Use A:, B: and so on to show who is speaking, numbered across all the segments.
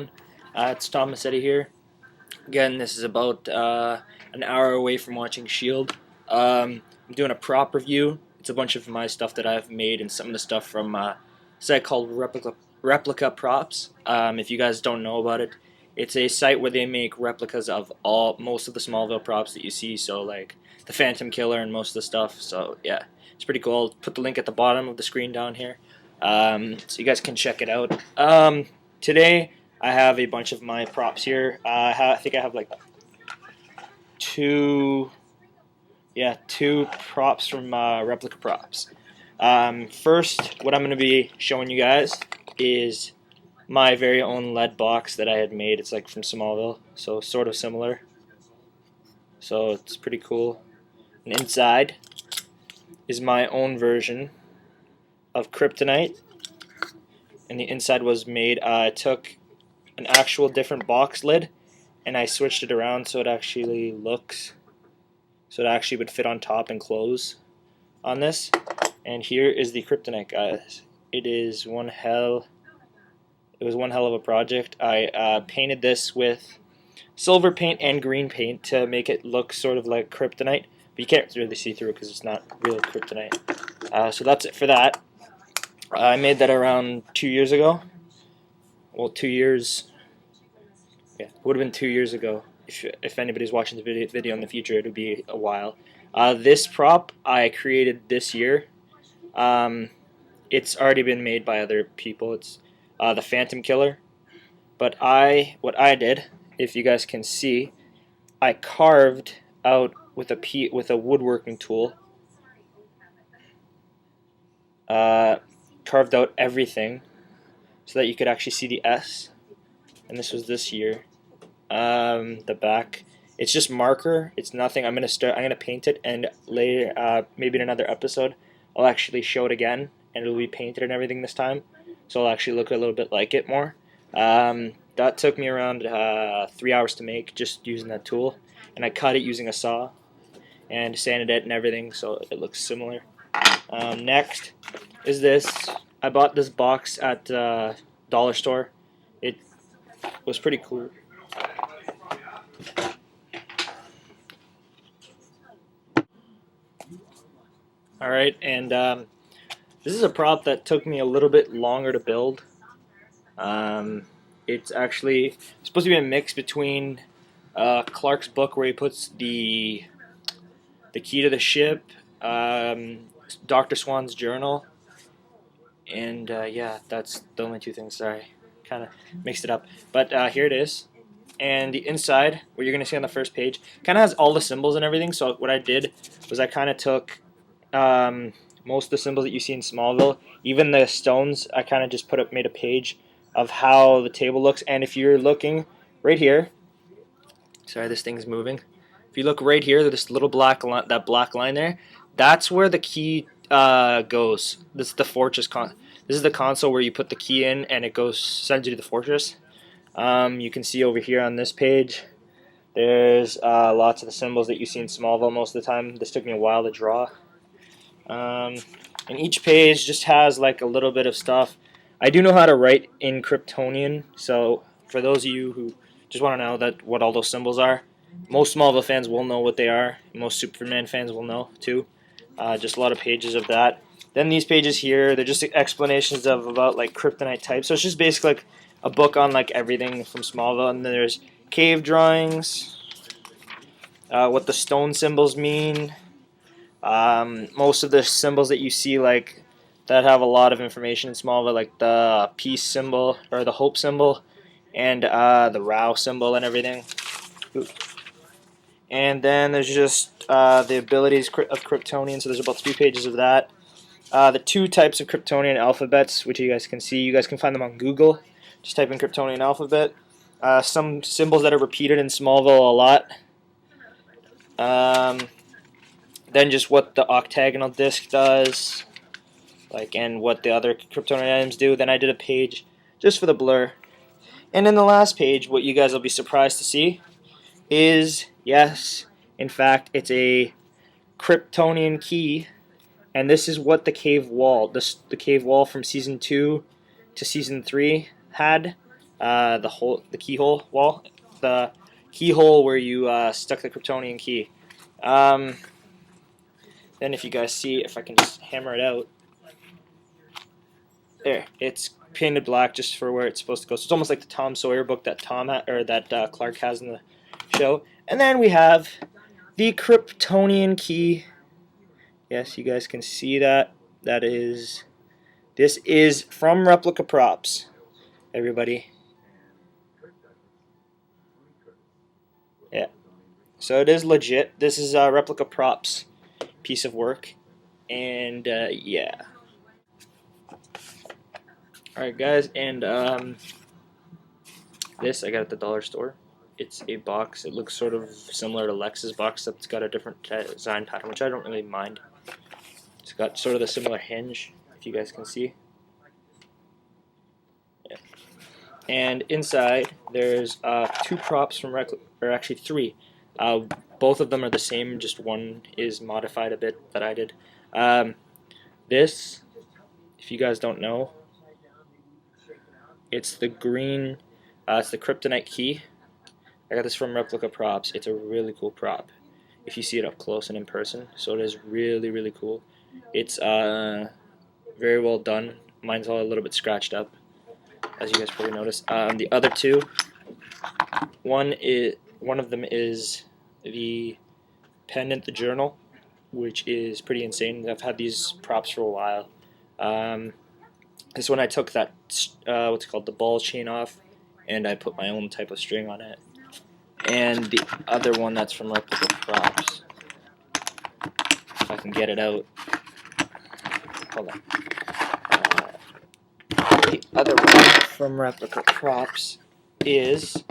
A: everyone. It's Thomas Eddy here. Again, this is about an hour away from watching S.H.I.E.L.D. I'm doing a prop review. It's a bunch of my stuff that I've made and some of the stuff from a site called Replica Props. If you guys don't know about it, it's a site where they make replicas of most of the Smallville props that you see. So like the Phantom Killer and most of the stuff. So yeah, it's pretty cool. I'll put the link at the bottom of the screen down here. So you guys can check it out. Today I have a bunch of my props here. I think I have like two props from Replica Props. First, what I'm going to be showing you guys is my very own lead box that I had made. It's like from Smallville, so sort of similar. So it's pretty cool. And inside is my own version of Kryptonite, and the inside was made. I took an actual different box lid and I switched it around so it actually would fit on top and close on this. And here is the Kryptonite, guys. It was one hell of a project. I painted this with silver paint and green paint to make it look sort of like Kryptonite, but you can't really see through it because it's not real Kryptonite. So that's it for that. I made that around 2 years ago. Well, 2 years. Yeah, it would have been 2 years ago. If anybody's watching the video in the future, it would be a while. This prop I created this year. It's already been made by other people. It's the Phantom Killer. But what I did, if you guys can see, I carved out with a woodworking tool. Carved out everything so that you could actually see the S, and this was this year. The back, it's just marker. It's nothing. I'm gonna paint it, and later, maybe in another episode, I'll actually show it again, and it'll be painted and everything this time, so it'll actually look a little bit like it more. That took me around 3 hours to make, just using that tool, and I cut it using a saw and sanded it and everything, so it looks similar. Next is this. I bought this box at dollar store. It was pretty cool. Alright, and this is a prop that took me a little bit longer to build. It's actually supposed to be a mix between Clark's book where he puts the key to the ship, Dr. Swan's journal, and yeah, that's the only two things. Sorry, kind of mixed it up. But here it is. And the inside, what you're going to see on the first page, kind of has all the symbols and everything. So what I did was I kind of took most of the symbols that you see in Smallville, even the stones, I kind of just made a page of how the table looks. And if you're looking right here, sorry, this thing's moving. If you look right here, this little black line, that black line there, that's where the key goes. This is the fortress This is the console where you put the key in, and it sends you to the fortress. You can see over here on this page, there's lots of the symbols that you see in Smallville most of the time. This took me a while to draw. And each page just has like a little bit of stuff. I do know how to write in Kryptonian, so for those of you who just want to know what all those symbols are, most Smallville fans will know what they are. Most Superman fans will know too. Just a lot of pages of that. Then these pages here, they're just explanations about like Kryptonite types. So it's just basically like a book on like everything from Smallville. And then there's cave drawings, what the stone symbols mean. Most of the symbols that you see like that have a lot of information in Smallville, like the peace symbol or the hope symbol, and the row symbol and everything. Oops. And then there's just the abilities of Kryptonian. So there's about 3 pages of that. The 2 types of Kryptonian alphabets, which you guys can see. You guys can find them on Google. Just type in Kryptonian alphabet. Some symbols that are repeated in Smallville a lot. Then just what the octagonal disc does, and what the other Kryptonian items do. Then I did a page just for the blur. And in the last page, what you guys will be surprised to see is, yes, in fact, it's a Kryptonian Key, and this is what the cave wall, the cave wall from season 2 to season 3 had. the keyhole wall, the keyhole where you stuck the Kryptonian key. Then if you guys see, if I can just hammer it out, there, it's painted black just for where it's supposed to go. So it's almost like the Tom Sawyer book that Clark has in the show. And then we have the Kryptonian Key. Yes, you guys can see that. This is from Replica Props, everybody. Yeah. So it is legit. This is a Replica Props piece of work. And yeah. Alright guys, and this I got at the dollar store. It's a box. It looks sort of similar to Lex's box, except it's got a different design pattern, which I don't really mind. It's got sort of the similar hinge, if you guys can see. Yeah. And inside, there's two props from or actually three. Both of them are the same, just one is modified a bit that I did. This, if you guys don't know, it's the green, it's the Kryptonite Key. I got this from Replica Props. It's a really cool prop if you see it up close and in person. So it is really, really cool. It's very well done. Mine's all a little bit scratched up, as you guys probably noticed. The other two, one of them is the pendant, the journal, which is pretty insane. I've had these props for a while. This one I took that what's it called, the ball chain off, and I put my own type of string on it. And the other one that's from Replica Props, if I can get it out. Hold on. The other one from Replica Props is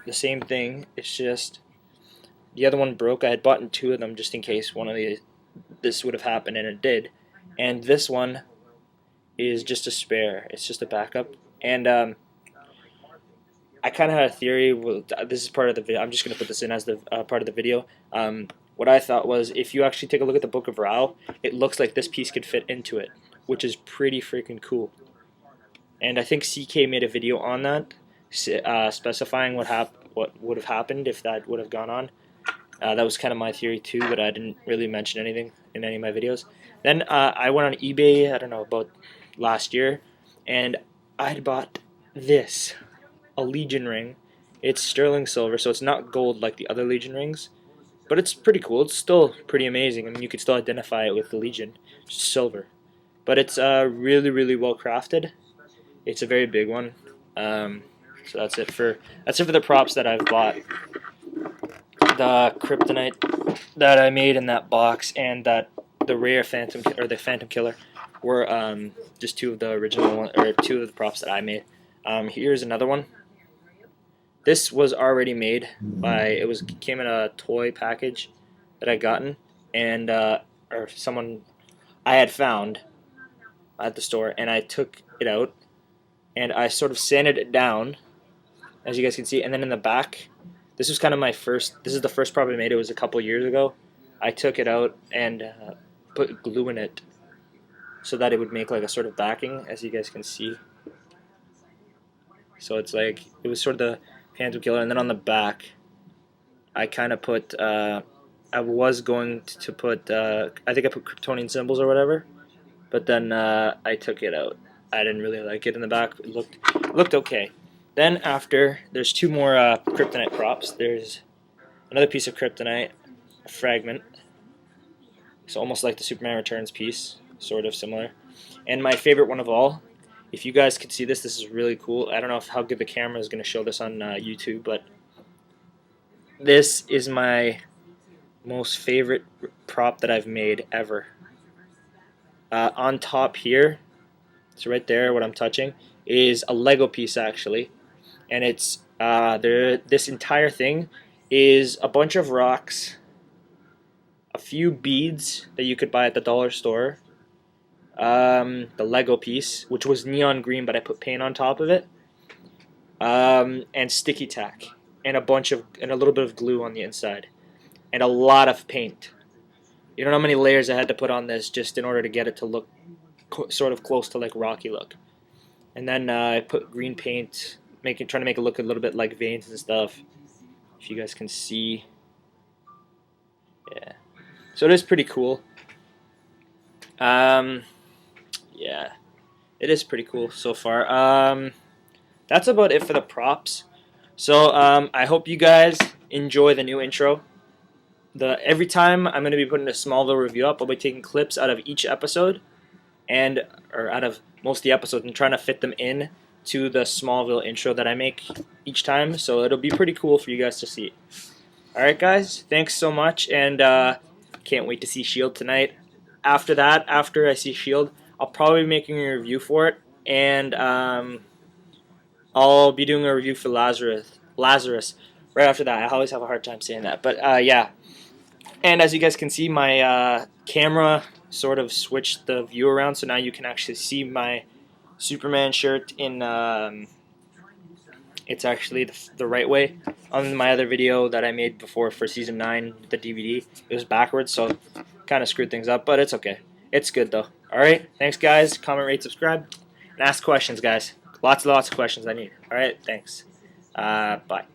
A: the same thing. It's just the other one broke. I had bought two of them just in case one of this would have happened, and it did. And this one is just a spare. It's just a backup. And I kind of had a theory. Well, this is part of the video. I'm just going to put this in as the part of the video. What I thought was, if you actually take a look at the Book of Ra, it looks like this piece could fit into it, which is pretty freaking cool. And I think CK made a video on that, specifying what would have happened if that would have gone on. That was kind of my theory too, but I didn't really mention anything in any of my videos. Then I went on eBay, I don't know, about last year, and I had bought this, a Legion ring. It's sterling silver, so it's not gold like the other Legion rings, but it's pretty cool. It's still pretty amazing. I mean, you could still identify it with the Legion, just silver. But it's really, really well crafted. It's a very big one. So that's it for the props that I've bought. The Kryptonite that I made in that box and the rare Phantom Killer were just two of the original one, or two of the props that I made. Here's another one. This was already made by, came in a toy package that I gotten, and or someone I had found at the store, and I took it out and I sort of sanded it down, as you guys can see, and then in the back, this was kind of this is the first prop I made. It was a couple years ago. I took it out and put glue in it so that it would make like a sort of backing, as you guys can see. So it's like, it was sort of the Phantom Killer, and then on the back, I kind of put, I was going to put, I think I put Kryptonian symbols or whatever, but then I took it out. I didn't really like it in the back. It looked okay. Then after, there's two more Kryptonite props. There's another piece of Kryptonite, a fragment. It's almost like the Superman Returns piece, sort of similar. And my favorite one of all, if you guys could see this, this is really cool. I don't know how good the camera is going to show this on YouTube, but this is my most favorite prop that I've made ever. On top here, so right there, what I'm touching, is a Lego piece actually. And it's this entire thing is a bunch of rocks, a few beads that you could buy at the dollar store, the Lego piece, which was neon green, but I put paint on top of it, and sticky tack, and a little bit of glue on the inside, and a lot of paint. You don't know how many layers I had to put on this just in order to get it to look sort of close to like Rocky look. And then I put green paint, trying to make it look a little bit like veins and stuff. If you guys can see. Yeah. So it is pretty cool. Yeah. It is pretty cool so far. That's about it for the props. So I hope you guys enjoy the new intro. Every time I'm going to be putting a Smallville review up, I'll be taking clips out of each episode, or out of most of the episodes, and trying to fit them in to the Smallville intro that I make each time. So it'll be pretty cool for you guys to see. Alright guys, thanks so much, and can't wait to see S.H.I.E.L.D. tonight. After that, after I see S.H.I.E.L.D., I'll probably be making a review for it, and I'll be doing a review for Lazarus right after that. I always have a hard time saying that, but yeah. And as you guys can see, my camera sort of switched the view around, so now you can actually see my Superman shirt in it's actually the right way. On my other video that I made before for Season 9, the DVD, it was backwards, so kind of screwed things up, but it's okay. It's good, though. Alright, thanks, guys. Comment, rate, subscribe, and ask questions, guys. Lots and lots of questions I need. Alright, thanks. Bye.